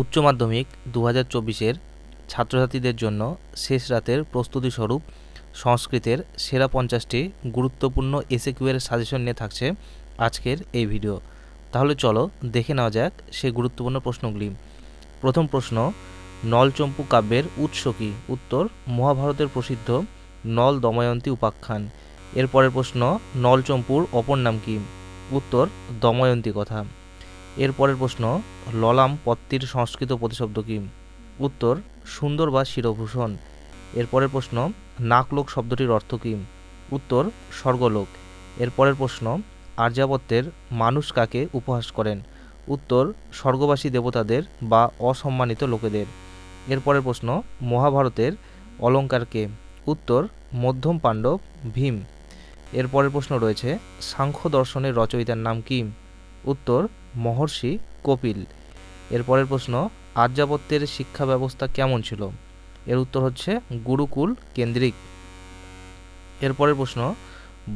উচ্চ মাধ্যমিক 2024-এর ছাত্রছাত্রীদের জন্য শেষ রাতের প্রস্তুতি স্বরূপ সংস্কৃতের সেরা 50টি গুরুত্বপূর্ণ এসএকিউ এর সাজেশন নিয়ে থাকছে আজকের এই ভিডিও। তাহলে চলো দেখে নেওয়া যাক সেই গুরুত্বপূর্ণ প্রশ্নগুলি। প্রথম প্রশ্ন, নলচম্পু কাব্যের উৎস কী? উত্তর, মহাভারতের প্রসিদ্ধ নল দময়ন্তী উপাখ্যান। এরপরের প্রশ্ন, নলচম্পুর অপর নাম কী? উত্তর, দময়ন্তী কথা। এরপরের প্রশ্ন, ললাম পত্তির সংস্কৃত প্রতিশব্দ কী? উত্তর, সুন্দর বা শিরভূষণ। এরপরের প্রশ্ন, নাকলোক শব্দটির অর্থ কী? উত্তর, স্বর্গলোক। এরপরের প্রশ্ন, আর্যাবত্যের মানুষ কাকে উপহাস করেন? উত্তর, স্বর্গবাসী দেবতাদের বা অসম্মানিত লোকেদের। এরপরের প্রশ্ন, মহাভারতের অলঙ্কার কে? উত্তর, মধ্যম পাণ্ডব ভীম। এরপরের প্রশ্ন রয়েছে, সাংখ্য দর্শনের রচয়িতার নাম কী? উত্তর, মহর্ষি কপিল। এরপরের প্রশ্ন, আর্যাবত্যের শিক্ষা ব্যবস্থা কেমন ছিল? এর উত্তর হচ্ছে গুরুকুল কেন্দ্রিক। এরপরের প্রশ্ন,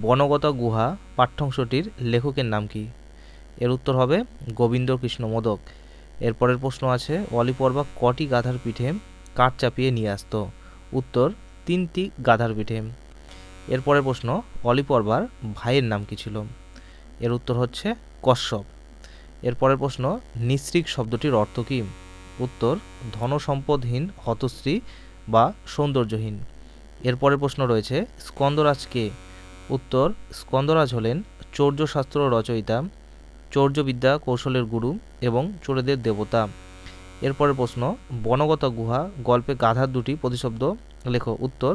বনগতা গুহা পাঠ্যাংশটির লেখকের নাম কি? এর উত্তর হবে গোবিন্দকৃষ্ণ মোদক। এরপরের প্রশ্ন আছে, অলিপর্বা কটি গাধার পিঠে কাঠ চাপিয়ে নিয়ে আসত? উত্তর, 3টি গাধার পিঠে। এরপরের প্রশ্ন, অলিপর্বার ভাইয়ের নাম কি ছিল? এর উত্তর হচ্ছে কশ্যপ। এরপরের প্রশ্ন, নিঃসৃক শব্দটির অর্থ কী? উত্তর, ধনসম্পদহীন, হতশ্রী বা সৌন্দর্যহীন। এরপরের প্রশ্ন রয়েছে, স্কন্দরাজ কে? উত্তর, স্কন্দরাজ হলেন চৌর্যশাস্ত্র রচয়িতা, চৌর্যবিদ্যা কৌশলের গুরু এবং চোরেদের দেবতা। এরপরের প্রশ্ন, বনগতা গুহা গল্পে গাধার দুটি প্রতিশব্দ লেখো। উত্তর,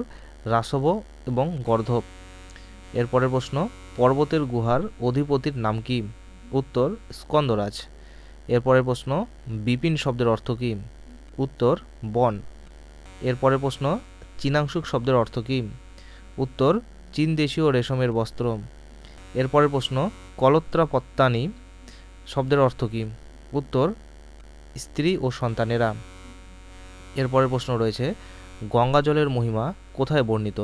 রাসব এবং গর্ধব। এরপরের প্রশ্ন, পর্বতের গুহার অধিপতির নাম কি? উত্তর, স্কন্দরাজ। এরপরের প্রশ্ন, বিপিন শব্দের অর্থ কী? উত্তর, বন। এরপরের প্রশ্ন, চীনাংশুক শব্দের অর্থ কী? উত্তর, চীন দেশীয় রেশমের বস্ত্র। এরপরের প্রশ্ন, কলত্রাপত্তানি শব্দের অর্থ কী? উত্তর, স্ত্রী ও সন্তানেরা। এরপরের প্রশ্ন রয়েছে, গঙ্গা জলের মহিমা কোথায় বর্ণিত?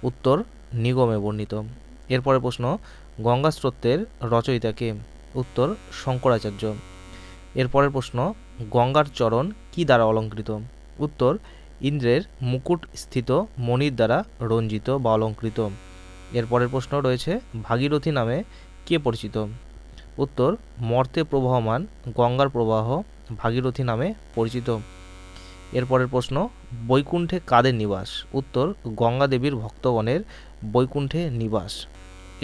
উত্তর, নিগমে বর্ণিত। এরপরের প্রশ্ন, গঙ্গা স্তোত্রের রচয়িতা কে? উত্তর, শঙ্করাচার্য। এরপরের প্রশ্ন, গঙ্গার চরণ কি দ্বারা অলঙ্কৃত? উত্তর, ইন্দ্রের মুকুট স্থিত মণির দ্বারা রঞ্জিত বা অলঙ্কৃত। এরপরের প্রশ্ন রয়েছে, ভাগীরথী নামে কে পরিচিত? উত্তর, মর্তে প্রবাহমান গঙ্গার প্রবাহ ভাগীরথী নামে পরিচিত। এরপরের প্রশ্ন, বৈকুণ্ঠে কাদের নিবাস? উত্তর, গঙ্গা দেবীর ভক্তগণের বৈকুণ্ঠে নিবাস।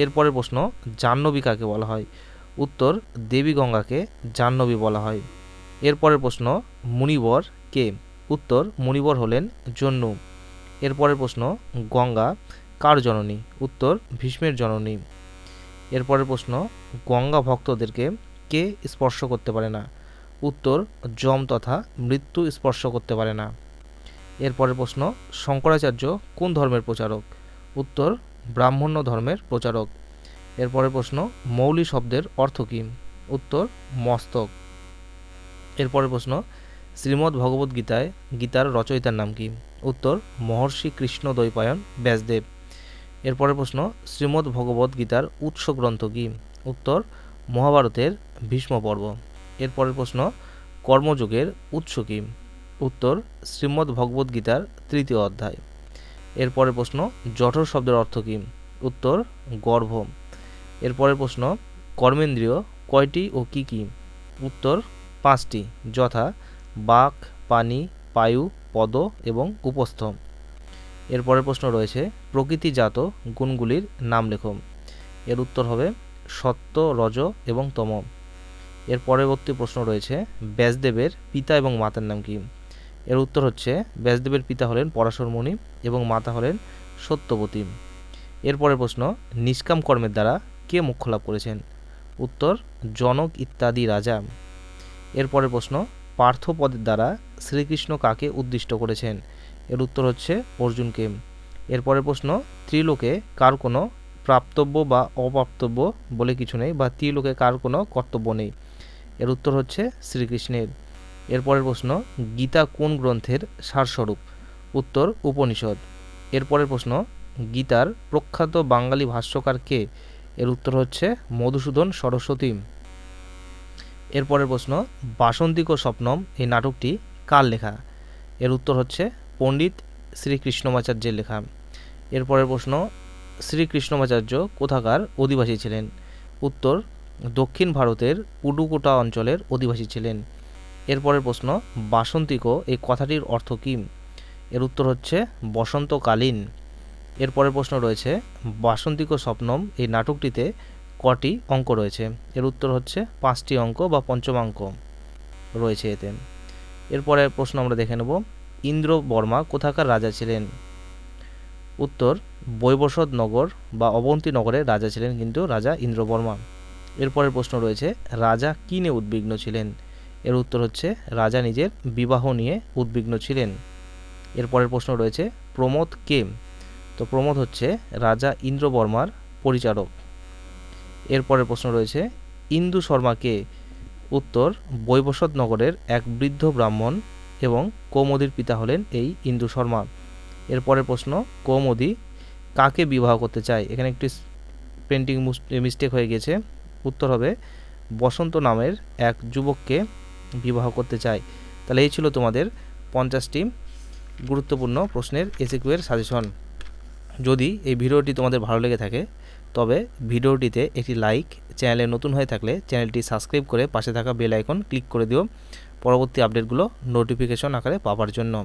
এরপরের প্রশ্ন, জাহ্নবী কাকে বলা হয়? উত্তর, দেবী গঙ্গাকে জাহ্নবী বলা হয়। এরপরের প্রশ্ন, মুনিবর কে? উত্তর, মুনিবর হলেন জন্যু। এরপরের প্রশ্ন, গঙ্গা কার জননী? উত্তর, ভীষ্মের জননী। এরপরের প্রশ্ন, গঙ্গা ভক্তদেরকে কে স্পর্শ করতে পারে না? উত্তর, যম তথা মৃত্যু স্পর্শ করতে পারে না। এরপরের প্রশ্ন, শঙ্করাচার্য কোন ধর্মের প্রচারক? উত্তর, ব্রাহ্মণ্য ধর্মের প্রচারক। এরপরের প্রশ্ন, মৌলি শব্দের অর্থ কী? উত্তর, মস্তক। এরপরের প্রশ্ন, শ্রীমদ্ ভগবদ্ গীতার রচয়িতার নাম কি? উত্তর, মহর্ষি কৃষ্ণ দ্বৈপায়ন ব্যাসদেব। এরপরের প্রশ্ন, শ্রীমদ্ ভগবদ্ গীতার উৎস গ্রন্থ কি? উত্তর, মহাভারতের ভীষ্ম পর্ব। এরপরের প্রশ্ন, কর্মযোগের উৎস কি? উত্তর, শ্রীমদ্ ভগবদ্ গীতার 3য় অধ্যায়। এরপরের প্রশ্ন, জঠর শব্দের অর্থ কী? উত্তর, গর্ভ। এরপরের প্রশ্ন, কর্মেন্দ্রিয় কয়টি ও কি কি? উত্তর, 5টি, যথা বাক, পানি, পায়ু, পদ এবং উপস্থ। এরপরের প্রশ্ন রয়েছে, প্রকৃতিজাত গুণগুলির নাম লেখো। এর উত্তর হবে সত্য, রজ এবং তম। এর পরবর্তী প্রশ্ন রয়েছে, ব্যাসদেবের পিতা এবং মাতার নাম কি? এর উত্তর হচ্ছে, ব্যাসদেবের পিতা হলেন পরাশর মুনি এবং মাতা হলেন সত্যবতী। এরপরের প্রশ্ন, নিষ্কাম কর্মের দ্বারা কে মোক্ষ লাভ করেছেন? উত্তর, জনক ইত্যাদি রাজা। এরপরের প্রশ্ন, পার্থপদের দ্বারা শ্রীকৃষ্ণ কাকে উদ্দিষ্ট করেছেন? এর উত্তর হচ্ছে অর্জুনকে। এরপরের প্রশ্ন, ত্রিলোকে কার কোনো প্রাপ্তব্য বা অপ্রাপ্তব্য বলে কিছু নেই, বা ত্রিলোকে কার কোনো কর্তব্য নেই? এর উত্তর হচ্ছে শ্রীকৃষ্ণের। এরপরের প্রশ্ন, গীতা কোন গ্রন্থের সারস্বরূপ? উত্তর, উপনিষদ। এরপরের প্রশ্ন, গীতার প্রখ্যাত বাঙালি ভাষ্যকার কে? এর উত্তর হচ্ছে মধুসূদন সরস্বতী। এরপরের প্রশ্ন, বাসন্তিক স্বপ্নম এই নাটকটি কার লেখা? এর উত্তর হচ্ছে পণ্ডিত শ্রীকৃষ্ণমাচার্যের লেখা। এরপরের প্রশ্ন, শ্রীকৃষ্ণমাচার্য কোথাকার অধিবাসী ছিলেন? উত্তর দক্ষিণ ভারতের পুডুকোটা অঞ্চলের অধিবাসী ছিলেন। এরপরের প্রশ্ন, বাসন্তিক এই কথাটির অর্থ কী? এর উত্তর হচ্ছে বসন্তকালীন। এরপরের প্রশ্ন রয়েছে, বাসন্তিক স্বপ্নম এই নাটকটিতে কটি অঙ্ক রয়েছে? এর উত্তর হচ্ছে 5টি অঙ্ক বা পঞ্চমাঙ্ক রয়েছে এতে। এরপরের প্রশ্ন আমরা দেখে নেব, ইন্দ্রবর্মা কোথাকার রাজা ছিলেন? উত্তর বৈবস্বত নগর বা অবন্তী নগরের রাজা ছিলেন কিন্তু রাজা ইন্দ্রবর্মা। এরপরের প্রশ্ন রয়েছে, রাজা কী নিয়ে উদ্বিগ্ন ছিলেন? এর উত্তর হচ্ছে রাজা নিজের বিবাহ নিয়ে উদ্বিগ্ন ছিলেন। এরপরের প্রশ্ন রয়েছে, প্রমোদ কে? তো প্রমোদ হচ্ছে রাজা ইন্দ্রবর্মার পরিচারক। এরপরের প্রশ্ন রয়েছে, ইন্দু শর্মা কে? উত্তর বৈবস্বত নগরের এক বৃদ্ধ ব্রাহ্মণ এবং কৌমুদীর পিতা হলেন এই ইন্দু শর্মা। এরপরের প্রশ্ন, কৌমুদী কাকে বিবাহ করতে চায়? এখানে একটি প্রিন্টিং মিস্টেক হয়ে গেছে, উত্তর হবে বসন্ত নামের এক যুবককে বিবাহ করতে চায়। তাহলে এই ছিল তোমাদের 50টি গুরুত্বপূর্ণ প্রশ্নের এসিকিউ এর সাজেশন। যদি এই ভিডিওটি তোমাদের ভালো লেগে থাকে তবে ভিডিওটিতে একটি লাইক, চ্যানেলে নতুন হয়ে থাকলে চ্যানেলটি সাবস্ক্রাইব করে পাশে থাকা বেল আইকন ক্লিক করে দিও পরবর্তী আপডেটগুলো নোটিফিকেশন আকারে পাওয়ার জন্য।